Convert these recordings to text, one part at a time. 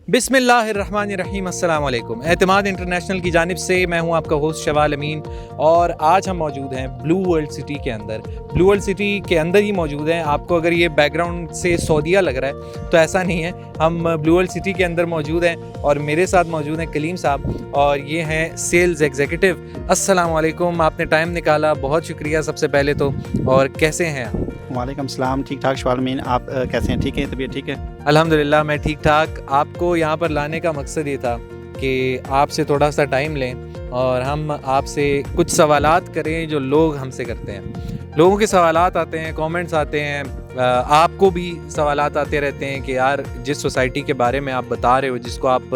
बिस्मिल्लाहिर्रहमानिर्रहीम, अस्सलाम वालेकुम। एतमाद इंटरनेशनल की जानिब से मैं हूं आपका होस्ट शवाल अमीन और आज हम मौजूद हैं ब्लू वर्ल्ड सिटी के अंदर। ब्लू वर्ल्ड सिटी के अंदर ही मौजूद हैं। आपको अगर ये बैकग्राउंड से सऊदीया लग रहा है तो ऐसा नहीं है, हम ब्लू वर्ल्ड सिटी के अंदर मौजूद हैं और मेरे साथ मौजूद हैं कलीम साहब और ये हैं सेल्स एग्जीक्यूटिव। अस्सलाम वालेकुम, आपने टाइम निकाला, बहुत शुक्रिया सबसे पहले तो। और कैसे हैं आप? वालेकुम सलाम, ठीक ठाक शवाल अमीन, आप कैसे हैं? ठीक है, तबीयत ठीक है? अल्हम्दुलिल्लाह मैं ठीक ठाक। आपको यहाँ पर लाने का मकसद ये था कि आपसे थोड़ा सा टाइम लें और हम आपसे कुछ सवालात करें जो लोग हमसे करते हैं। लोगों के सवालात आते हैं, कमेंट्स आते हैं, आपको भी सवालात आते रहते हैं कि यार जिस सोसाइटी के बारे में आप बता रहे हो, जिसको आप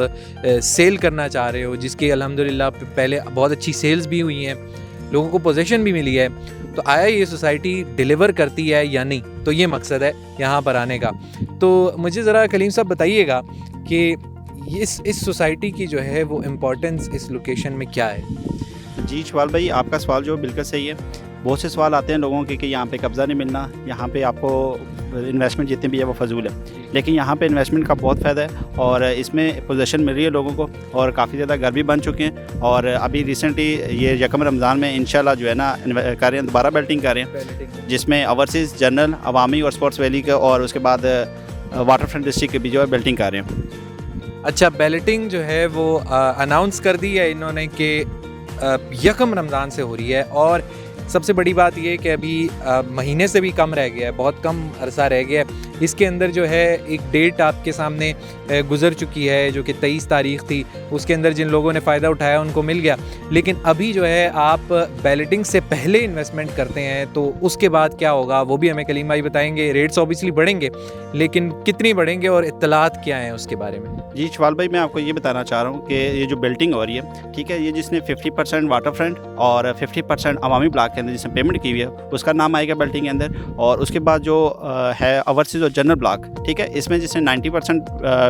सेल करना चाह रहे हो, जिसकी अल्हम्दुलिल्लाह पहले बहुत अच्छी सेल्स भी हुई हैं, लोगों को पोजीशन भी मिली है, तो आया ये सोसाइटी डिलीवर करती है या नहीं? तो ये मकसद है यहाँ पर आने का। तो मुझे ज़रा कलीम साहब बताइएगा कि इस सोसाइटी की जो है वो इम्पोर्टेंस इस लोकेशन में क्या है? जी शवाल भाई, आपका सवाल जो बिल्कुल सही है। बहुत से सवाल आते हैं लोगों के कि यहाँ पे कब्ज़ा नहीं मिलना, यहाँ पे आपको इन्वेस्टमेंट जितनी भी है वो फजूल है, लेकिन यहाँ पे इन्वेस्टमेंट का बहुत फ़ायदा है और इसमें पोजीशन मिल रही है लोगों को और काफ़ी ज़्यादा घर भी बन चुके हैं। और अभी रिसेंटली ये यकम रमज़ान में इंशाल्लाह जो है ना कर रहे हैं, दोबारा बेल्टिंग कर रहे हैं, जिसमें ओवरसीज़, जनरल, अवामी और स्पोर्ट्स वैली का और उसके बाद वाटर फ्रंट डिस्ट्रिक्ट के भी जो है बेल्टिंग कर रहे हैं। अच्छा, बैलेटिंग जो है वो अनाउंस कर दी है इन्होंने कि यकम रमज़ान से हो रही है और सबसे बड़ी बात ये कि अभी महीने से भी कम रह गया है, बहुत कम अरसा रह गया है। इसके अंदर जो है एक डेट आपके सामने गुजर चुकी है जो कि 23 तारीख़ थी, उसके अंदर जिन लोगों ने फ़ायदा उठाया उनको मिल गया। लेकिन अभी जो है आप बैलेटिंग से पहले इन्वेस्टमेंट करते हैं तो उसके बाद क्या होगा वो भी हमें कलीम भाई बताएंगे। रेट्स ऑब्वियसली बढ़ेंगे लेकिन कितनी बढ़ेंगे और इत्तलात क्या हैं उसके बारे में? जी शवाल भाई, मैं आपको ये बताना चाह रहा हूँ कि ये जो बिल्डिंग हो रही है, ठीक है, ये जिसने 50% वाटर फ्रंट और 50% अवामी ब्लॉक के अंदर जिसने पेमेंट की हुई है उसका नाम आएगा बिल्डिंग के अंदर। और उसके बाद जो है ओवरसीज और जनरल ब्लॉक, ठीक है, इसमें जिसने 90%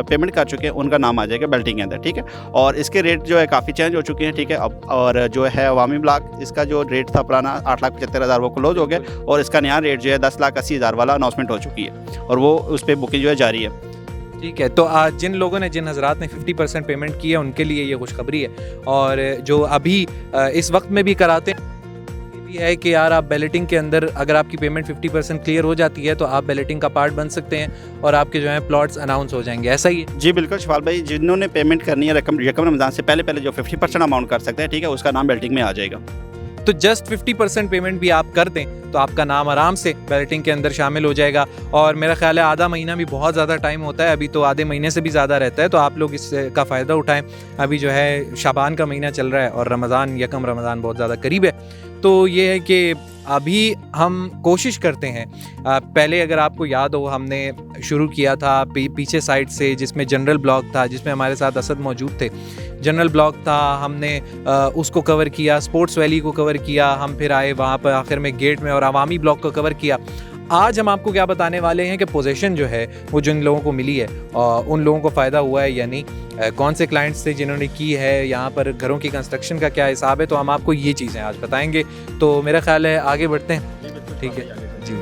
पेमेंट कर चुके हैं उनका नाम आ जाएगा बिल्डिंग के अंदर, ठीक है। और इसके रेट जो है काफ़ी चेंज हो चुके हैं, ठीक है। अब और जो है अवामी ब्लॉक, इसका जो रेट था पुराना 8,75,000 वो क्लोज हो गया और इसका नया रेट जो है 10,80,000 वाला अनाउंसमेंट हो चुकी है और वो उस पर बुकिंग जो है जारी है। ठीक है, तो आज जिन लोगों ने, जिन हजरात ने 50% पेमेंट की है उनके लिए ये खुशखबरी है और जो अभी इस वक्त में भी कराते हैं ये भी है कि यार आप बैलेटिंग के अंदर अगर आपकी पेमेंट 50% क्लियर हो जाती है तो आप बैलेटिंग का पार्ट बन सकते हैं और आपके जो है प्लॉट्स अनाउंस हो जाएंगे। ऐसा ही है? जी बिल्कुल शवाल भाई, जिन्होंने पेमेंट करनी है यकम रमज़ान से पहले जो 50% अमाउंट कर सकते हैं, ठीक है, उसका नाम बैलेटिंग में आ जाएगा। तो जस्ट 50% पेमेंट भी आप कर दें तो आपका नाम आराम से बैलेटिंग के अंदर शामिल हो जाएगा। और मेरा ख्याल है आधा महीना भी बहुत ज़्यादा टाइम होता है, अभी तो आधे महीने से भी ज़्यादा रहता है, तो आप लोग इसका फ़ायदा उठाएं। अभी जो है शाबान का महीना चल रहा है और रमज़ान, यकम रमज़ान बहुत ज़्यादा करीब है। तो ये है कि अभी हम कोशिश करते हैं, पहले अगर आपको याद हो हमने शुरू किया था पीछे साइड से जिसमें जनरल ब्लॉक था, जिसमें हमारे साथ असद मौजूद थे। जनरल ब्लॉक था, हमने उसको कवर किया, स्पोर्ट्स वैली को कवर किया, हम फिर आए वहाँ पर आखिर में गेट में और अवामी ब्लॉक को कवर किया। आज हम आपको क्या बताने वाले हैं कि पोजीशन जो है वो जिन लोगों को मिली है उन लोगों को फ़ायदा हुआ है या नहीं, कौन से क्लाइंट्स थे जिन्होंने की है, यहाँ पर घरों की कंस्ट्रक्शन का क्या हिसाब है, तो हम आपको ये चीज़ें आज बताएंगे। तो मेरा ख्याल है आगे बढ़ते हैं, ठीक है जी।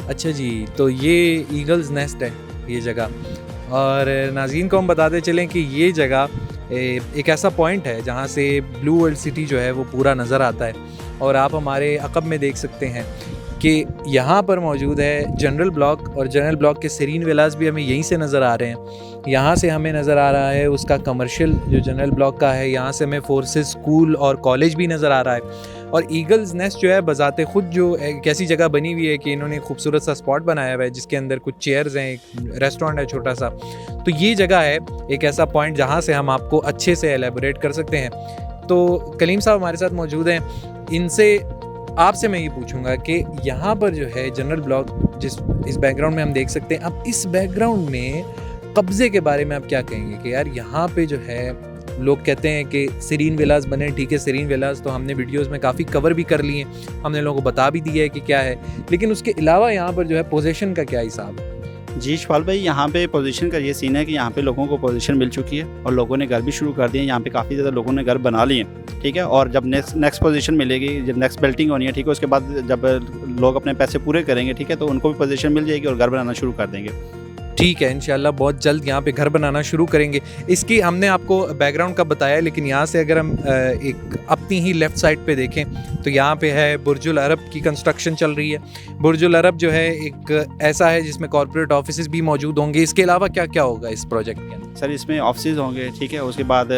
अच्छा जी, तो ये ईगल्स नेस्ट है ये जगह और नाज़रीन को हम बताते चलें कि ये जगह एक ऐसा पॉइंट है जहाँ से ब्लू वर्ल्ड सिटी जो है वो पूरा नज़र आता है। और आप हमारे अक़ब में देख सकते हैं कि यहाँ पर मौजूद है जनरल ब्लॉक और जनरल ब्लॉक के सीरीन विलास भी हमें यहीं से नज़र आ रहे हैं। यहाँ से हमें नज़र आ रहा है उसका कमर्शियल जो जनरल ब्लॉक का है, यहाँ से हमें फोर्सेस स्कूल और कॉलेज भी नज़र आ रहा है। और ईगल्स नेस्ट जो है बज़ाते ख़ुद जो एक ऐसी जगह बनी हुई है कि इन्होंने खूबसूरत सा स्पॉट बनाया हुआ है जिसके अंदर कुछ चेयर्स हैं, एक रेस्टोरेंट है छोटा सा। तो ये जगह है एक ऐसा पॉइंट जहाँ से हम आपको अच्छे से एलेबोरेट कर सकते हैं। तो कलीम साहब हमारे साथ मौजूद हैं, इनसे आपसे मैं ये पूछूंगा कि यहाँ पर जो है जनरल ब्लॉक जिस इस बैकग्राउंड में हम देख सकते हैं, अब इस बैकग्राउंड में कब्ज़े के बारे में आप क्या कहेंगे कि यार यहाँ पे जो है लोग कहते हैं कि सीरीन विलास बने, ठीक है, सीरीन विलास तो हमने वीडियोस में काफ़ी कवर भी कर लिए हैं, हमने लोगों को बता भी दिया है कि क्या है, लेकिन उसके अलावा यहाँ पर जो है पोजीशन का क्या हिसाब है? जी इशफाल भाई, यहाँ पे पोजीशन का ये सीन है कि यहाँ पे लोगों को पोजीशन मिल चुकी है और लोगों ने घर भी शुरू कर दिए हैं। यहाँ पे काफ़ी ज़्यादा लोगों ने घर बना लिए हैं, ठीक है। और जब नेक्स्ट पोजीशन मिलेगी, जब नेक्स्ट बिल्डिंग होनी है, ठीक है, उसके बाद जब लोग अपने पैसे पूरे करेंगे, ठीक है, तो उनको भी पोजीशन मिल जाएगी और घर बनाना शुरू कर देंगे। ठीक है, इंशाल्लाह बहुत जल्द यहाँ पे घर बनाना शुरू करेंगे। इसकी हमने आपको बैकग्राउंड का बताया, लेकिन यहाँ से अगर हम एक अपनी ही लेफ़्ट साइड पे देखें तो यहाँ पे है बुर्जुल अरब की कंस्ट्रक्शन चल रही है। बुर्जुल अरब जो है एक ऐसा है जिसमें कॉर्पोरेट ऑफिसेज भी मौजूद होंगे। इसके अलावा क्या क्या होगा इस प्रोजेक्ट के अंदर? सर इसमें ऑफिस होंगे, ठीक है, उसके बाद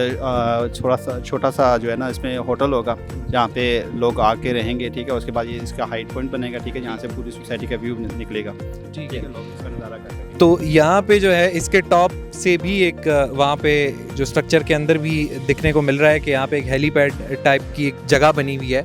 छोटा सा जो है ना इसमें होटल होगा जहाँ पे लोग आके रहेंगे, ठीक है। उसके बाद ये इसका हाइट पॉइंट बनेगा, ठीक है, जहाँ से पूरी सोसाइटी का व्यू निकलेगा, ठीक है। लोग इसका नज़ारा कर सकेंगे। तो यहाँ पे जो है इसके टॉप से भी एक वहाँ पे जो स्ट्रक्चर के अंदर भी दिखने को मिल रहा है कि यहाँ पे एक हेलीपैड टाइप की एक जगह बनी हुई है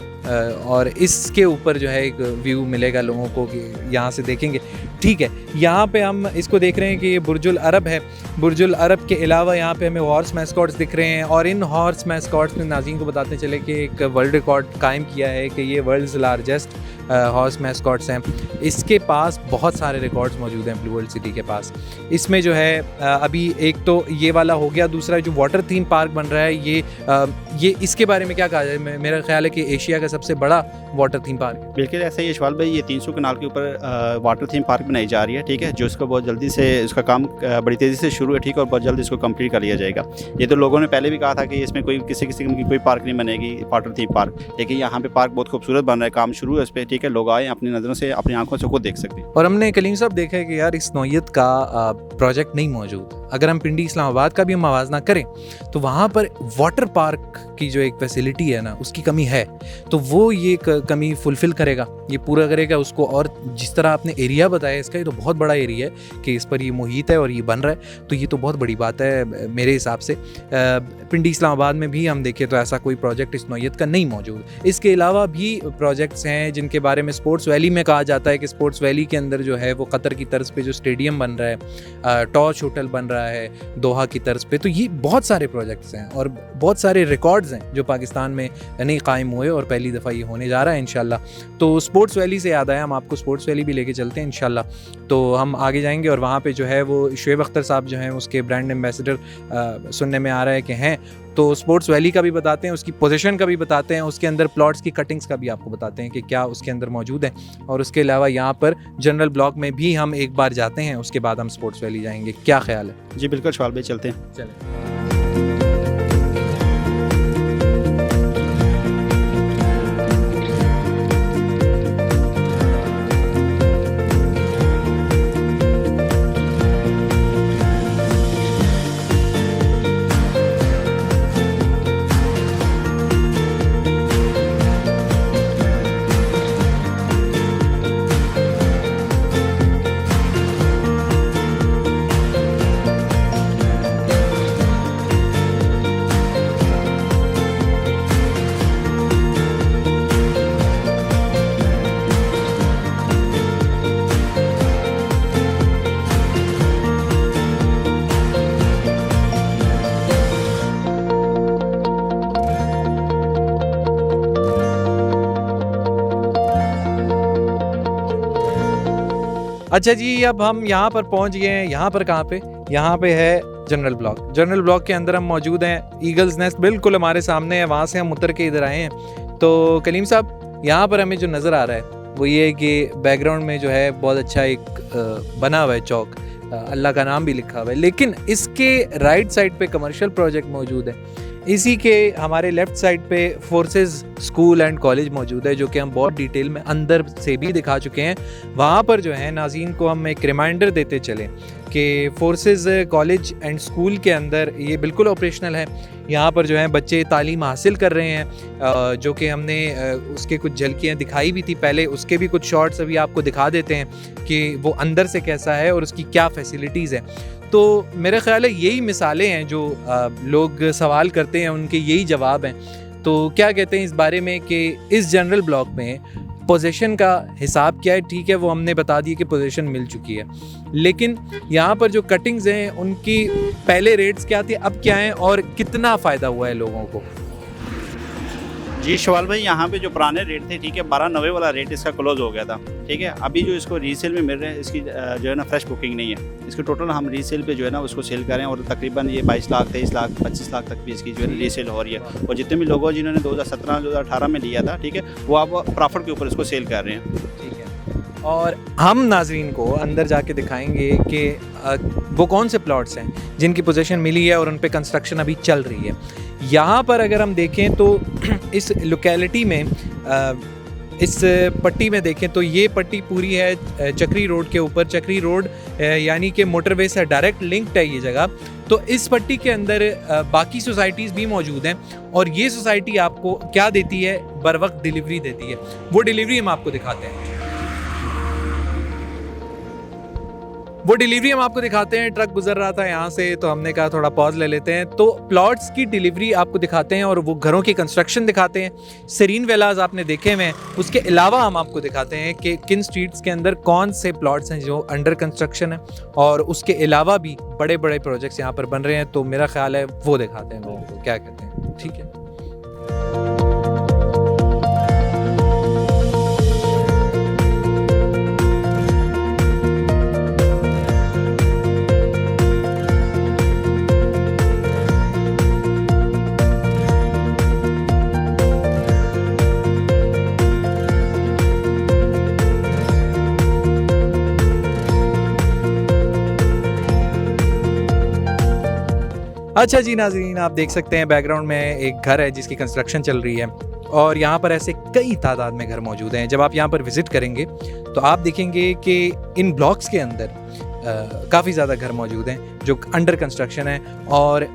और इसके ऊपर जो है एक व्यू मिलेगा लोगों को कि यहाँ से देखेंगे। ठीक है, यहाँ पे हम इसको देख रहे हैं कि ये बुर्जुल अरब है। बुर्जुल अरब के अलावा यहाँ पे हमें हॉर्स मैस्कॉट्स दिख रहे हैं और इन हॉर्स मैस्कॉट्स में नाज़रीन को बताते चले कि एक वर्ल्ड रिकॉर्ड कायम किया है कि ये वर्ल्ड्स लार्जेस्ट हॉर्स मैस्कॉट्स हैं। इसके पास बहुत सारे रिकॉर्ड्स मौजूद हैं ब्लू वर्ल्ड सिटी के पास। इसमें जो है अभी एक तो ये वाला हो गया, दूसरा जो वाटर थीम पार्क बन रहा है ये इसके बारे में क्या कहा जाए? मेरा ख्याल है कि एशिया का सबसे बड़ा वाटर थीम पार्क। बिल्कुल ऐसा ही इशफाल भाई, ये 300 कनाल के ऊपर वाटर थीम पार्क बनाई जा रही है, ठीक है, जो इसका बहुत जल्दी से इसका काम बड़ी तेज़ी से शुरू है, ठीक है, और बहुत जल्दी इसको कंप्लीट कर लिया जाएगा। ये तो लोगों ने पहले भी कहा था कि इसमें कोई किसी किस्म की कोई पार्क नहीं बनेगी, वाटर थीम पार्क, लेकिन यहाँ पे पार्क बहुत खूबसूरत बन रहा है, काम शुरू है इस पर, ठीक है। लोग आए अपनी नज़रों से, अपनी आंखों से खुद देख सकते हैं। और हमने कलीम साहब देखा है कि यार इस नौयत का प्रोजेक्ट नहीं मौजूद। अगर हम पिंडी इस्लामाबाद का भी हम आवाज़ ना करें तो वहाँ पर वाटर पार्क की जो एक फैसिलिटी है ना उसकी कमी है, तो वो ये कमी फुलफ़िल करेगा, ये पूरा करेगा उसको। और जिस तरह आपने एरिया बताया इसका, ये तो बहुत बड़ा एरिया है कि इस पर ये मुहित है और ये बन रहा है, तो ये तो बहुत बड़ी बात है मेरे हिसाब से। पिंडी इस्लामाबाद में भी हम देखें तो ऐसा कोई प्रोजेक्ट इस नौयत का नहीं मौजूद। इसके अलावा भी प्रोजेक्ट्स हैं जिनके बारे में स्पोर्ट्स वैली में कहा जाता है कि स्पोर्ट्स वैली के अंदर जो है वो कतर की तर्ज पे जो स्टेडियम बन रहा है, टॉर्च होटल बन रहा है दोहा की तर्ज पे, तो ये बहुत सारे प्रोजेक्ट्स हैं और बहुत सारे रिकॉर्ड्स हैं जो पाकिस्तान में नहीं कायम हुए और पहली दफ़ा ये होने जा रहा है इंशाल्लाह। तो स्पोर्ट्स वैली से याद आया, हम आपको स्पोर्ट्स वैली भी लेके चलते हैं इंशाल्लाह। तो हम आगे जाएंगे और वहाँ पे जो है वो शुएब अख्तर साहब जो हैं उसके ब्रांड एम्बेसडर सुनने में आ रहा है कि हैं, तो स्पोर्ट्स वैली का भी बताते हैं, उसकी पोजीशन का भी बताते हैं, उसके अंदर प्लॉट्स की कटिंग्स का भी आपको बताते हैं कि क्या उसके अंदर मौजूद है। और उसके अलावा यहाँ पर जनरल ब्लॉक में भी हम एक बार जाते हैं, उसके बाद हम स्पोर्ट्स वैली जाएंगे। क्या ख्याल है? जी बिल्कुल इशफाल भाई, चलते हैं। चलें। अच्छा जी, अब हम यहाँ पर पहुँच गए हैं। यहाँ पर कहाँ पे? यहाँ पे है जनरल ब्लॉक। जनरल ब्लॉक के अंदर हम मौजूद हैं। ईगल्स नेस्ट बिल्कुल हमारे सामने है, वहाँ से हम उतर के इधर आए हैं। तो कलीम साहब, यहाँ पर हमें जो नज़र आ रहा है वो ये है कि बैकग्राउंड में जो है बहुत अच्छा एक बना हुआ है चौक, अल्लाह का नाम भी लिखा हुआ है, लेकिन इसके राइट साइड पे कमर्शियल प्रोजेक्ट मौजूद है। इसी के हमारे लेफ़्ट साइड पे फोर्सेस स्कूल एंड कॉलेज मौजूद है, जो कि हम बहुत डिटेल में अंदर से भी दिखा चुके हैं। वहाँ पर जो है नाज़रीन को हम एक रिमाइंडर देते चलें कि फोर्सेस कॉलेज एंड स्कूल के अंदर ये बिल्कुल ऑपरेशनल है। यहाँ पर जो है बच्चे तालीम हासिल कर रहे हैं, जो कि हमने उसके कुछ झलकियाँ दिखाई भी थी पहले, उसके भी कुछ शॉट्स अभी आपको दिखा देते हैं कि वो अंदर से कैसा है और उसकी क्या फैसिलिटीज़ हैं। तो मेरा ख़्याल है यही मिसालें हैं जो लोग सवाल करते हैं, उनके यही जवाब हैं। तो क्या कहते हैं इस बारे में कि इस जनरल ब्लॉक में पोजीशन का हिसाब क्या है? ठीक है, वो हमने बता दिया कि पोजीशन मिल चुकी है, लेकिन यहाँ पर जो कटिंग्स हैं उनकी पहले रेट्स क्या थे, अब क्या हैं और कितना फ़ायदा हुआ है लोगों को? जी शवाल भाई, यहाँ पे जो पुराने रेट थे, ठीक है, 1290 वाला रेट इसका क्लोज हो गया था, ठीक है। अभी जो इसको रीसेल में मिल रहे हैं, इसकी जो है ना फ्रेश बुकिंग नहीं है। इसकी टोटल हम रीसेल पे जो है ना उसको सेल कर रहे हैं, और तकरीबन ये 22 लाख 23 लाख 25 लाख तक भी इसकी जो है रीसेल हो रही है। और जितने भी लोगों जिन्होंने 2017 2018 में लिया था, ठीक है, वो आप प्रॉफिट के ऊपर इसको सेल कर रहे हैं। ठीक है। और हम नाजरीन को अंदर जाके दिखाएंगे कि वो कौन से प्लॉट्स हैं जिनकी पोजीशन मिली है और उन पे कंस्ट्रक्शन अभी चल रही है। यहाँ पर अगर हम देखें तो इस लोकेलिटी में इस पट्टी में देखें तो ये पट्टी पूरी है चक्री रोड के ऊपर। चक्री रोड यानी कि मोटरवे से डायरेक्ट लिंक्ड है ये जगह। तो इस पट्टी के अंदर बाकी सोसाइटीज़ भी मौजूद हैं, और ये सोसाइटी आपको क्या देती है, बर वक्त डिलीवरी देती है। वो डिलीवरी हम आपको दिखाते हैं। ट्रक गुजर रहा था यहाँ से, तो हमने कहा थोड़ा पॉज ले लेते हैं। तो प्लॉट्स की डिलीवरी आपको दिखाते हैं और वो घरों की कंस्ट्रक्शन दिखाते हैं। सेरीन विलाज आपने देखे हुए हैं, उसके अलावा हम आपको दिखाते हैं कि किन स्ट्रीट्स के अंदर कौन से प्लॉट्स हैं जो अंडर कंस्ट्रक्शन है, और उसके अलावा भी बड़े बड़े प्रोजेक्ट्स यहाँ पर बन रहे हैं। तो मेरा ख्याल है वो दिखाते हैं लोगों को, क्या कहते हैं? ठीक है। अच्छा जी नाज़रीन, आप देख सकते हैं बैकग्राउंड में एक घर है जिसकी कंस्ट्रक्शन चल रही है, और यहाँ पर ऐसे कई तादाद में घर मौजूद हैं। जब आप यहाँ पर विज़िट करेंगे तो आप देखेंगे कि इन ब्लॉक्स के अंदर काफ़ी ज़्यादा घर मौजूद हैं जो अंडर कंस्ट्रक्शन है। और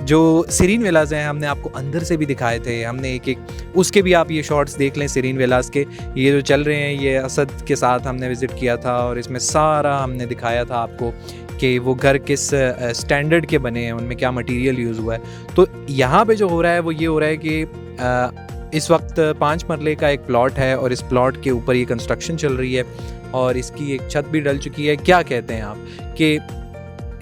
जो सेरीन विलाज हैं हमने आपको अंदर से भी दिखाए थे, हमने एक एक उसके भी आप ये शॉट्स देख लें सेरीन विलाज के। ये जो चल रहे हैं, ये असद के साथ हमने विज़िट किया था और इसमें सारा हमने दिखाया था आपको कि वो घर किस स्टैंडर्ड के बने हैं, उनमें क्या मटेरियल यूज़ हुआ है। तो यहाँ पे जो हो रहा है वो ये हो रहा है कि इस वक्त 5 मरले का एक प्लॉट है और इस प्लॉट के ऊपर ये कंस्ट्रक्शन चल रही है और इसकी एक छत भी डल चुकी है। क्या कहते हैं आप कि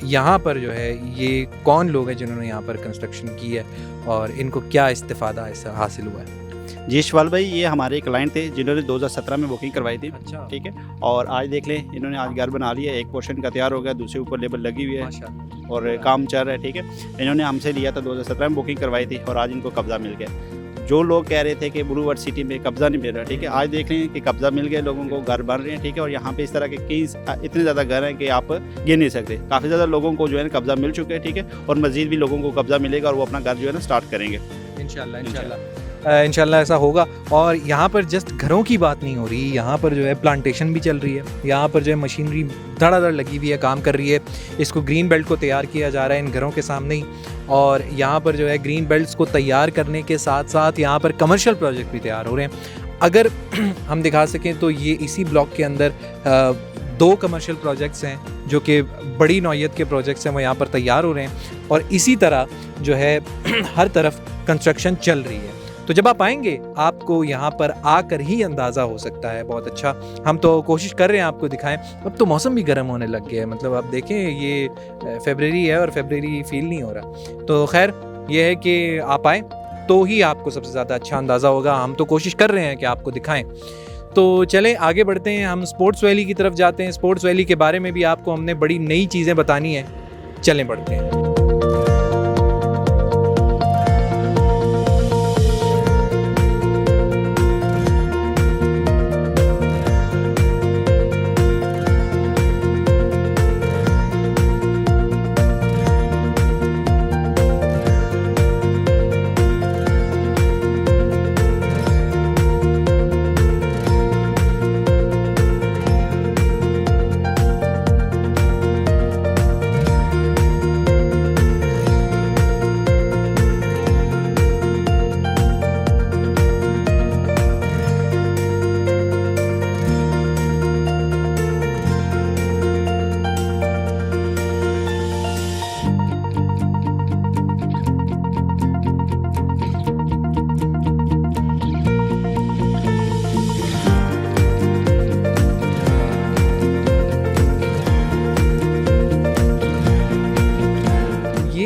यहाँ पर जो है ये कौन लोग हैं जिन्होंने यहाँ पर कंस्ट्रक्शन की है और इनको क्या इस्तिफ़ादा इससे हासिल हुआ है? जी शवाल भाई, ये हमारे क्लाइंट थे जिन्होंने 2017 में बुकिंग करवाई थी। अच्छा। ठीक है, और आज देख लें इन्होंने आज घर बना लिया, एक पोर्शन का तैयार हो गया, दूसरे ऊपर लेबर लगी हुई है माशाअल्लाह। और काम चल रहा है। ठीक है, इन्होंने हमसे लिया था 2017 में बुकिंग करवाई थी और आज इनको कब्ज़ा मिल गया। जो लोग कह रहे थे कि ब्लू वर्ल्ड सिटी में कब्ज़ा नहीं मिल रहा, ठीक है, आज देख लें कि कब्ज़ा मिल गया, लोगों को घर बन रहे हैं। ठीक है, और यहाँ पे इस तरह के कई इतने ज़्यादा घर हैं कि आप गिन नहीं सकते। काफ़ी ज़्यादा लोगों को जो है कब्ज़ा मिल चुका है। ठीक है, और मज़ीद भी लोगों को कब्ज़ा मिलेगा और वो अपना घर जो है ना स्टार्ट करेंगे इंशाल्लाह ऐसा होगा। और यहाँ पर जस्ट घरों की बात नहीं हो रही, यहाँ पर जो है प्लांटेशन भी चल रही है। यहाँ पर जो है मशीनरी धड़ाधड़ लगी हुई है, काम कर रही है। इसको ग्रीन बेल्ट को तैयार किया जा रहा है इन घरों के सामने ही। और यहाँ पर जो है ग्रीन बेल्ट्स को तैयार करने के साथ साथ यहाँ पर कमर्शियल प्रोजेक्ट भी तैयार हो रहे हैं। अगर हम दिखा सकें तो ये इसी ब्लॉक के अंदर 2 कमर्शियल प्रोजेक्ट्स हैं जो कि बड़ी नौयत के प्रोजेक्ट्स हैं, वो यहाँ पर तैयार हो रहे हैं। और इसी तरह जो है हर तरफ कंस्ट्रक्शन चल रही है। तो जब आप आएंगे आपको यहाँ पर आकर ही अंदाज़ा हो सकता है। बहुत अच्छा, हम तो कोशिश कर रहे हैं आपको दिखाएं। अब तो मौसम भी गर्म होने लग गया है, मतलब आप देखें ये फरवरी है और फरवरी फील नहीं हो रहा। तो खैर ये है कि आप आएँ तो ही आपको सबसे ज़्यादा अच्छा अंदाज़ा होगा। हम तो कोशिश कर रहे हैं कि आपको दिखाएं। तो चलें आगे बढ़ते हैं, हम स्पोर्ट्स वैली की तरफ जाते हैं। स्पोर्ट्स वैली के बारे में भी आपको हमने बड़ी नई चीज़ें बतानी है। चलें बढ़ते हैं।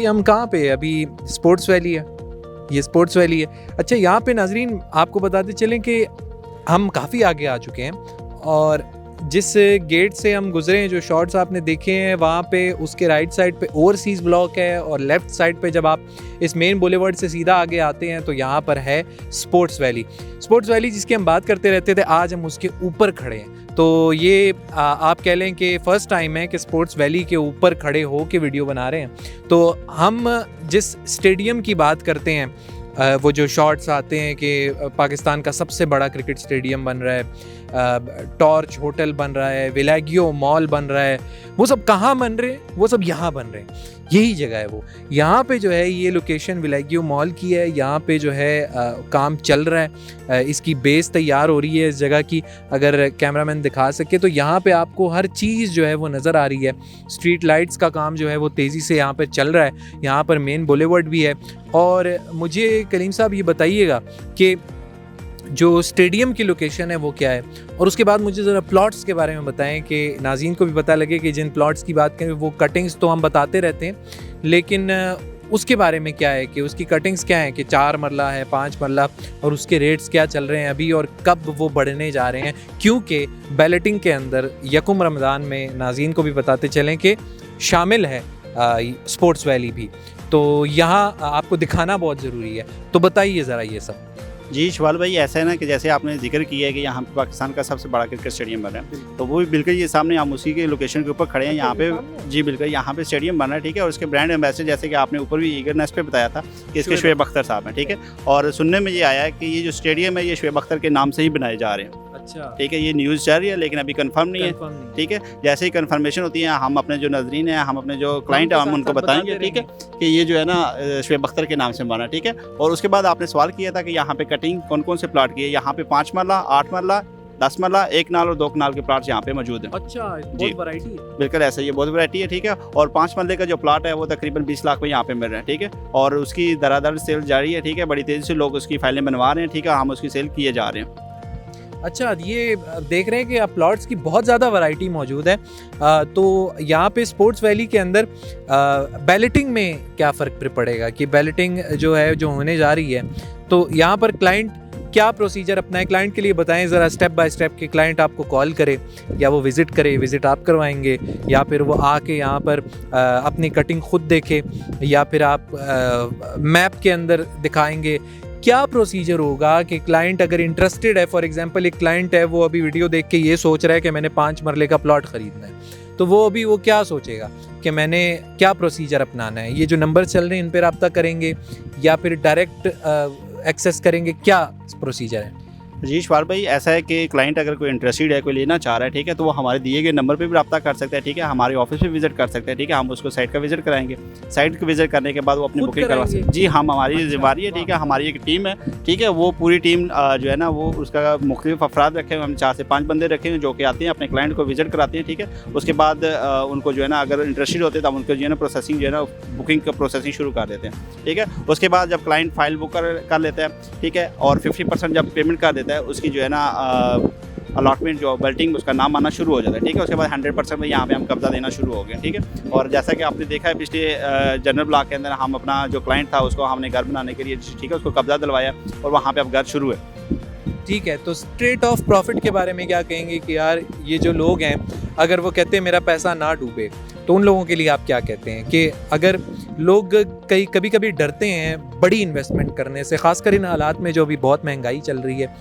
हम कहाँ पे? अभी स्पोर्ट्स वैली है। ये स्पोर्ट्स वैली है। अच्छा, यहाँ पे नाजरीन आपको बताते चलें कि हम काफ़ी आगे आ चुके हैं और जिस गेट से हम गुजरे हैं, जो शॉट्स आपने देखे हैं, वहाँ पे उसके राइट साइड पे ओवरसीज़ ब्लॉक है और लेफ़्ट साइड पे जब आप इस मेन बुलेवर्ड से सीधा आगे आते हैं तो यहाँ पर है स्पोर्ट्स वैली। स्पोर्ट्स वैली जिसकी हम बात करते रहते थे, आज हम उसके ऊपर खड़े हैं। तो ये आप कह लें कि फ़र्स्ट टाइम है कि स्पोर्ट्स वैली के ऊपर खड़े हो के वीडियो बना रहे हैं। तो हम जिस स्टेडियम की बात करते हैं, वो जो शॉट्स आते हैं कि पाकिस्तान का सबसे बड़ा क्रिकेट स्टेडियम बन रहा है, टॉर्च होटल बन रहा है, विलागियो मॉल बन रहा है, वो सब कहाँ बन रहे हैं? वो सब यहाँ बन रहे हैं। यही जगह है वो। यहाँ पे जो है ये लोकेशन विलागियो मॉल की है। यहाँ पे जो है काम चल रहा है, इसकी बेस तैयार हो रही है इस जगह की। अगर कैमरामैन दिखा सके तो यहाँ पे आपको हर चीज़ जो है वो नज़र आ रही है। स्ट्रीट लाइट्स का काम जो है वो तेज़ी से यहाँ पे चल रहा है। यहाँ पर मेन बुलेवर्ड भी है। और मुझे कलीम साहब ये बताइएगा कि जो स्टेडियम की लोकेशन है वो क्या है, और उसके बाद मुझे ज़रा प्लॉट्स के बारे में बताएं कि नाज़रीन को भी पता लगे कि जिन प्लॉट्स की बात करें वो कटिंग्स तो हम बताते रहते हैं, लेकिन उसके बारे में क्या है कि उसकी कटिंग्स क्या हैं कि 4 मरला है, 5 मरला, और उसके रेट्स क्या चल रहे हैं अभी और कब वो बढ़ने जा रहे हैं। क्योंकि बैलेटिंग के अंदर यकुम रमज़ान में नाज़रीन को भी बताते चलें कि शामिल है स्पोर्ट्स वैली भी, तो यहाँ आपको दिखाना बहुत ज़रूरी है। तो बताइए ज़रा ये सब। जी शवाल भाई, ऐसा है ना कि जैसे आपने जिक्र किया है कि यहाँ पे पाकिस्तान का सबसे बड़ा क्रिकेट स्टेडियम बना है, तो वो भी बिल्कुल ये सामने हम उसी के लोकेशन के ऊपर खड़े हैं। यहाँ पे जी बिल्कुल यहाँ पे स्टेडियम बना है, ठीक है। और उसके ब्रांड एम्बेसडर जैसे कि आपने ऊपर भी ईगरनेस पे बताया था कि इसके शुएब अख्तर साहब हैं, ठीक है। और सुनने में ये आया है कि ये जो स्टेडियम है ये शुएब अख्तर के नाम से ही बनाए जा रहे हैं। अच्छा, ठीक है, ये न्यूज़ चल रही है लेकिन अभी कंफर्म नहीं है, ठीक है। जैसे ही कंफर्मेशन होती है हम अपने जो नजरीन हैं, हम अपने जो क्लाइंट हैं, हम उनको बताएंगे, ठीक है, कि ये जो है ना शुएब अख्तर के नाम से बना, ठीक है। और उसके बाद आपने सवाल किया था कि यहाँ पे कटिंग कौन कौन से प्लाट की है। यहाँ पे 5 मरला, 8 मरला, 10 मरला, 1 कनाल और 2 कनाल के प्लाट्स यहाँ पे मौजूद हैं। अच्छा, बहुत वैरायटी है। बिल्कुल ऐसा ही है, बहुत वैरायटी है, ठीक है। और 5 मरले का जो प्लाट है वो तकरीबन 20 लाख में यहाँ पे मिल रहा है, ठीक है। और उसकी दरादर सेल जारी है, ठीक है। बड़ी तेज़ी से लोग उसकी फाइलें बनवा रहे हैं, ठीक है। हम उसकी सेल किए जा रहे हैं। अच्छा, ये देख रहे हैं कि अब प्लॉट्स की बहुत ज़्यादा वैरायटी मौजूद है। तो यहाँ पे स्पोर्ट्स वैली के अंदर बैलेटिंग में क्या फ़र्क पड़ेगा कि बैलेटिंग जो है जो होने जा रही है, तो यहाँ पर क्लाइंट क्या प्रोसीजर अपनाए? क्लाइंट के लिए बताएं ज़रा स्टेप बाय स्टेप कि क्लाइंट आपको कॉल करे या वो विज़िट करे, विज़िट आप करवाएंगे, या फिर वो आके यहाँ पर अपनी कटिंग ख़ुद देखे, या फिर आप मैप के अंदर दिखाएंगे। क्या प्रोसीजर होगा कि क्लाइंट अगर इंटरेस्टेड है, फॉर एग्जांपल एक क्लाइंट है वो अभी वीडियो देख के ये सोच रहा है कि मैंने 5 मरले का प्लॉट ख़रीदना है, तो वो अभी वो क्या सोचेगा कि मैंने क्या प्रोसीजर अपनाना है? ये जो नंबर चल रहे हैं इन पर रब्ता करेंगे या फिर डायरेक्ट एक्सेस करेंगे, क्या प्रोसीजर है? जी शवाल भाई, ऐसा है कि क्लाइंट अगर कोई इंटरेस्टेड है, कोई लेना चाह रहा है, ठीक है, तो वो हमारे दिए गए नंबर पे भी रब्ता कर सकता है, ठीक है। हमारे ऑफिस पे विजिट कर सकते हैं, ठीक है। हम उसको साइट का विजिट कराएंगे। साइट का विजिट करने के बाद वो अपनी बुकिंग करवा सकते हैं। जी हम हमारी जिम्मेदारी है, ठीक है। हमारी एक टीम है, ठीक है। वो पूरी टीम जो है ना वो उसका मुख्तलिफ अफराद रखे हुए, हम 4 से 5 बंदे रखे हैं जो कि आते हैं अपने क्लाइंट को विजिट कराते हैं, ठीक है। उसके बाद उनको जो है ना अगर इंटरेस्टेड होते हैं तो हम उनको जो है ना प्रोसेसिंग जो है ना बुकिंग का प्रोसेसिंग शुरू कर देते हैं, ठीक है। उसके बाद जब क्लाइंट फाइल बुक कर लेता है, ठीक है, और 50% जब पेमेंट कर देता है, उसकी जो है ना अलॉटमेंट जो बेल्टिंग उसका नाम आना शुरू हो जाता है, ठीक है। उसके बाद 100% में यहाँ पे हम कब्जा देना शुरू हो गए, ठीक है। और जैसा कि आपने देखा है पिछले जनरल ब्लॉक के अंदर हम अपना जो क्लाइंट था उसको हमने घर बनाने के लिए, ठीक है, उसको कब्जा दिलवाया और वहाँ पे अब घर शुरू है। ठीक है, तो स्ट्रेट ऑफ प्रॉफिट के बारे में क्या कहेंगे कि यार ये जो लोग हैं अगर वो कहते हैं मेरा पैसा ना डूबे, तो उन लोगों के लिए आप क्या कहते हैं कि अगर लोग कभी कभी डरते हैं बड़ी इन्वेस्टमेंट करने से, ख़ासकर इन हालात में जो अभी बहुत महंगाई चल रही है।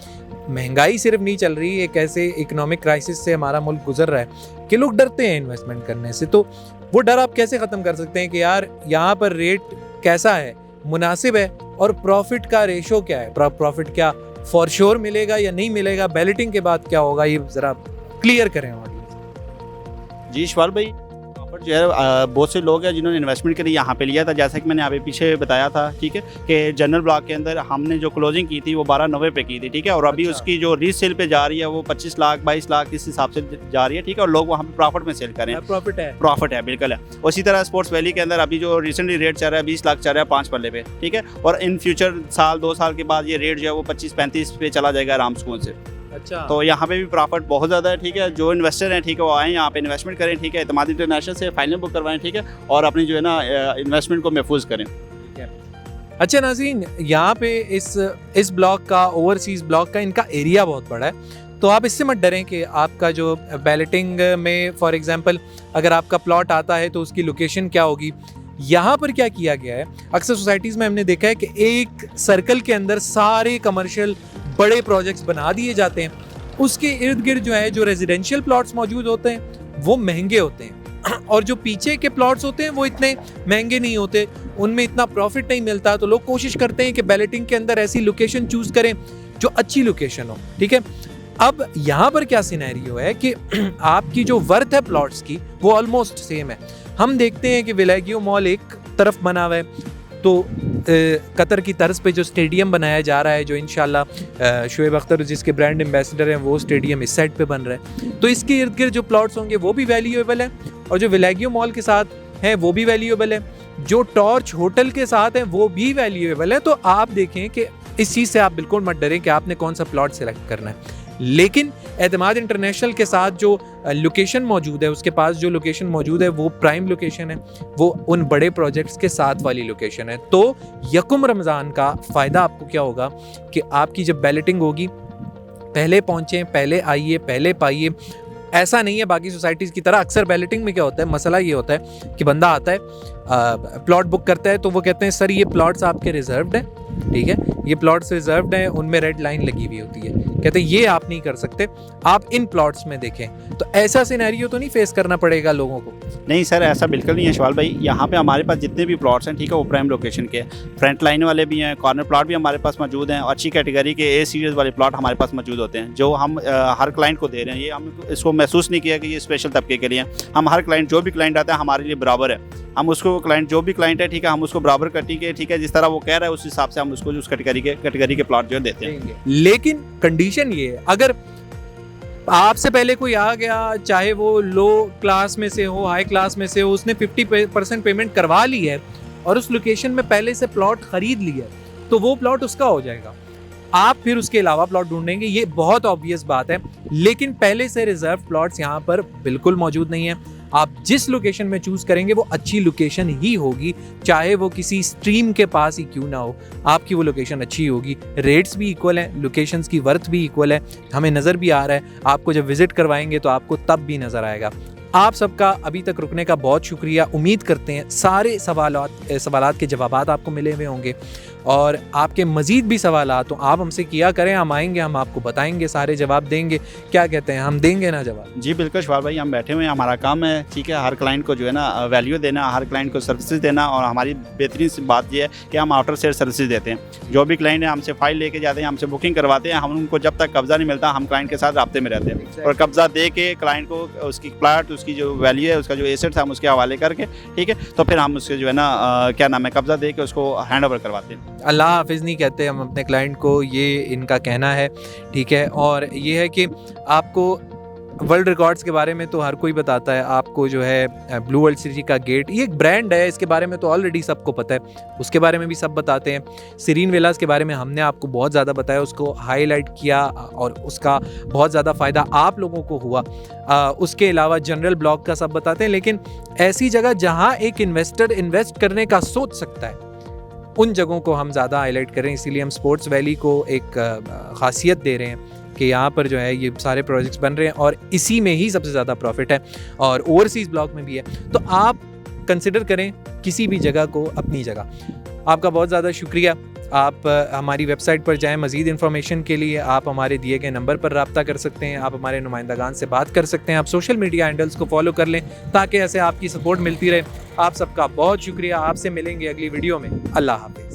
महंगाई सिर्फ नहीं चल रही, एक ऐसे इकोनॉमिक क्राइसिस से हमारा मुल्क गुजर रहा है कि लोग डरते हैं इन्वेस्टमेंट करने से, तो वो डर आप कैसे ख़त्म कर सकते हैं कि यार यहाँ पर रेट कैसा है, मुनासिब है, और प्रॉफिट का रेशो क्या है, प्रॉफिट क्या फॉर श्योर मिलेगा या नहीं मिलेगा, बैलेटिंग के बाद क्या होगा, ये ज़रा क्लियर करें ऑडियंस। जी शवाल भाई, जो है बहुत से लोग हैं जिन्होंने इन्वेस्टमेंट के लिए यहाँ पे लिया था, जैसा कि मैंने यहाँ पे पीछे बताया था, ठीक है, कि जनरल ब्लॉक के अंदर हमने जो क्लोजिंग की थी वो 1290 पे की थी, ठीक है। और अभी उसकी जो रीसेल पे जा रही है वो 25 लाख 22 लाख इस हिसाब से जा रही है, ठीक है। और लोग वहाँ पे प्रॉफिट में सेल करें, प्रॉफिट है बिल्कुल है। उसी तरह स्पोर्ट्स वैली के अंदर अभी जो रिसेंटली रेट चल रहा है 20 लाख चल रहा है 5 मरले पे, ठीक है। और इन फ्यूचर साल 2 साल के बाद ये रेट जो है वो 25-35 पे चला जाएगा आराम सुकून से। अच्छा, तो यहाँ पे भी प्रॉफिट बहुत ज़्यादा है, ठीक है। जो इन्वेस्टर हैं, ठीक है, वो आएँ यहाँ पे इन्वेस्टमेंट करें, ठीक है। इत्तेमाद इंटरनेशनल से फाइनल बुक करवाएं, ठीक है, और अपनी जो है ना इन्वेस्टमेंट को महफूज करें। ठीक है। अच्छा नाज़रीन, यहाँ पे इस ब्लॉक का, ओवरसीज़ ब्लॉक का, इनका एरिया बहुत बड़ा है, तो आप इससे मत डरें कि आपका जो बैलेटिंग में फॉर एग्जांपल अगर आपका प्लॉट आता है तो उसकी लोकेशन क्या होगी। यहाँ पर क्या किया गया है, अक्सर सोसाइटीज़ में हमने देखा है कि एक सर्कल के अंदर सारे कमर्शियल बड़े प्रोजेक्ट्स बना दिए जाते हैं, उसके इर्द गिर्द जो है जो रेजिडेंशियल प्लॉट्स मौजूद होते हैं वो महंगे होते हैं और जो पीछे के प्लॉट्स होते हैं वो इतने महंगे नहीं होते, उनमें इतना प्रॉफिट नहीं मिलता। तो लोग कोशिश करते हैं कि बैलेटिंग के अंदर ऐसी लोकेशन चूज करें जो अच्छी लोकेशन हो, ठीक है। अब यहाँ पर क्या सिनेरियो है कि आपकी जो वर्थ है प्लॉट्स की वो ऑलमोस्ट सेम है। हम देखते हैं कि विलेगियो मॉल एक तरफ बना हुआ है, तो कतर की तर्ज पे जो स्टेडियम बनाया जा रहा है, जो इंशाल्लाह शोएब अख्तर जिसके ब्रांड एम्बेसडर हैं, वो स्टेडियम इस साइड पे बन रहा है, तो इसके इर्द गिर्द जो प्लॉट्स होंगे वो भी वैल्यूएबल है और जो विलेगियो मॉल के साथ है वो भी वैल्यूएबल है, जो टॉर्च होटल के साथ है वो भी वैल्यूएबल है। तो आप देखें कि इस चीज़ से आप बिल्कुल मत डरें कि आपने कौन सा प्लॉट सेलेक्ट करना है। लेकिन एतमाद इंटरनेशनल के साथ जो लोकेशन मौजूद है, उसके पास जो लोकेशन मौजूद है वो प्राइम लोकेशन है, वो उन बड़े प्रोजेक्ट्स के साथ वाली लोकेशन है। तो यकुम रमज़ान का फ़ायदा आपको क्या होगा कि आपकी जब बैलेटिंग होगी, पहले पहुँचें, पहले आइए, पहले पाइए। ऐसा नहीं है बाकी सोसाइटीज़ की तरह। अक्सर बैलेटिंग में क्या होता है, मसला ये होता है कि बंदा आता है, प्लॉट बुक करता है, तो वो कहते हैं सर ये प्लॉट्स आपके रिजर्व्ड हैं, ठीक है, ये प्लॉट्स रिजर्व्ड हैं, उनमें रेड लाइन लगी हुई होती है, कहते हैं ये आप नहीं कर सकते, आप इन प्लॉट्स में देखें। तो ऐसा सिनेरियो तो नहीं फेस करना पड़ेगा लोगों को? नहीं सर, ऐसा बिल्कुल नहीं है शवाल भाई। यहाँ पे हमारे पास जितने भी प्लॉट्स हैं, ठीक है, वो प्राइम लोकेशन के, फ्रंट लाइन वाले भी हैं, कॉर्नर प्लॉट भी हमारे पास मौजूद हैं और अच्छी कैटेगरी के ए सीरीज़ वाले प्लॉट हमारे पास मौजूद होते हैं, जो हम हर क्लाइंट को दे रहे हैं। ये हम इसको महसूस नहीं किया कि ये स्पेशल तबके के लिए। हम हर क्लाइंट, जो भी क्लाइंट आता है हमारे लिए बराबर है। हम उसको क्लाइंट, जो भी क्लाइंट है, ठीक है, हम उसको बराबर कटेंगे, ठीक है, जिस तरह वो कह रहा है उस हिसाब से हम उसको उस कैटेगरी के प्लॉट जो है देते हैं। लेकिन कंडीशन ये है, अगर आपसे पहले कोई आ गया, चाहे वो लो क्लास में से हो, हाई क्लास में से हो, उसने 50% पेमेंट करवा ली है और उस लोकेशन में पहले से प्लॉट खरीद लिया है, तो वो प्लॉट उसका हो जाएगा। आप फिर उसके अलावा प्लॉट ढूंढेंगे, ये बहुत ऑब्वियस बात है। लेकिन पहले से रिजर्व प्लॉट्स यहाँ पर बिल्कुल मौजूद नहीं है। आप जिस लोकेशन में चूज करेंगे वो अच्छी लोकेशन ही होगी, चाहे वो किसी स्ट्रीम के पास ही क्यों ना हो, आपकी वो लोकेशन अच्छी होगी। रेट्स भी इक्वल हैं, लोकेशंस की वर्थ भी इक्वल है, हमें नज़र भी आ रहा है। आपको जब विजिट करवाएंगे तो आपको तब भी नज़र आएगा। आप सबका अभी तक रुकने का बहुत शुक्रिया। उम्मीद करते हैं सारे सवालात के जवाबात आपको मिले हुए होंगे और आपके मज़ीद भी सवालात तो आप हमसे किया करें, हम आएंगे, हम आपको बताएंगे, सारे जवाब देंगे। क्या कहते हैं, हम देंगे ना जवाब? जी बिल्कुल शवाल भाई, हम बैठे हुए हैं, हमारा काम है, ठीक है, हर क्लाइंट को जो है ना वैल्यू देना, हर क्लाइंट को सर्विसेज देना। और हमारी बेहतरीन सी बात यह है कि हम आफ्टर सेल सर्विसेज देते हैं। जो भी क्लाइंट है हमसे फाइल लेके जाते हैं, हमसे बुकिंग करवाते हैं, हम उनको जब तक कब्ज़ा नहीं मिलता हम क्लाइंट के साथ राब्ते में रहते हैं और कब्ज़ा दे के क्लाइंट को उसकी प्लाट, उसकी जो वैल्यू है, उसका जो एसेट्स है, हम उसके हवाले करके, ठीक है, तो फिर हम उसके जो है ना क्या नाम है, कब्ज़ा दे के उसको हैंड ओवर करवाते हैं। अल्लाह हाफिज़ नहीं कहते हम अपने क्लाइंट को, ये इनका कहना है, ठीक है। और ये है कि आपको वर्ल्ड रिकॉर्ड्स के बारे में तो हर कोई बताता है, आपको जो है ब्लू वर्ल्ड सिटी का गेट, ये एक ब्रांड है, इसके बारे में तो ऑलरेडी सबको पता है, उसके बारे में भी सब बताते हैं। सीरीन विलास के बारे में हमने आपको बहुत ज़्यादा बताया, उसको हाईलाइट किया और उसका बहुत ज़्यादा फ़ायदा आप लोगों को हुआ। उसके अलावा जनरल ब्लॉक का सब बताते हैं, लेकिन ऐसी जगह जहाँ एक इन्वेस्टर इन्वेस्ट करने का सोच सकता है, उन जगहों को हम ज़्यादा हाईलाइट करें। इसीलिए हम स्पोर्ट्स वैली को एक खासियत दे रहे हैं कि यहाँ पर जो है ये सारे प्रोजेक्ट्स बन रहे हैं और इसी में ही सबसे ज़्यादा प्रॉफिट है और ओवरसीज़ ब्लॉक में भी है। तो आप कंसिडर करें किसी भी जगह को अपनी जगह। आपका बहुत ज़्यादा शुक्रिया। आप हमारी वेबसाइट पर जाएं, मज़ीद इन्फॉर्मेशन के लिए आप हमारे दिए गए नंबर पर रब्ता कर सकते हैं, आप हमारे नुमाइंदगान से बात कर सकते हैं, आप सोशल मीडिया हैंडल्स को फॉलो कर लें ताकि ऐसे आपकी सपोर्ट मिलती रहे। आप सबका बहुत शुक्रिया। आपसे मिलेंगे अगली वीडियो में। अल्लाह हाफ़िज़।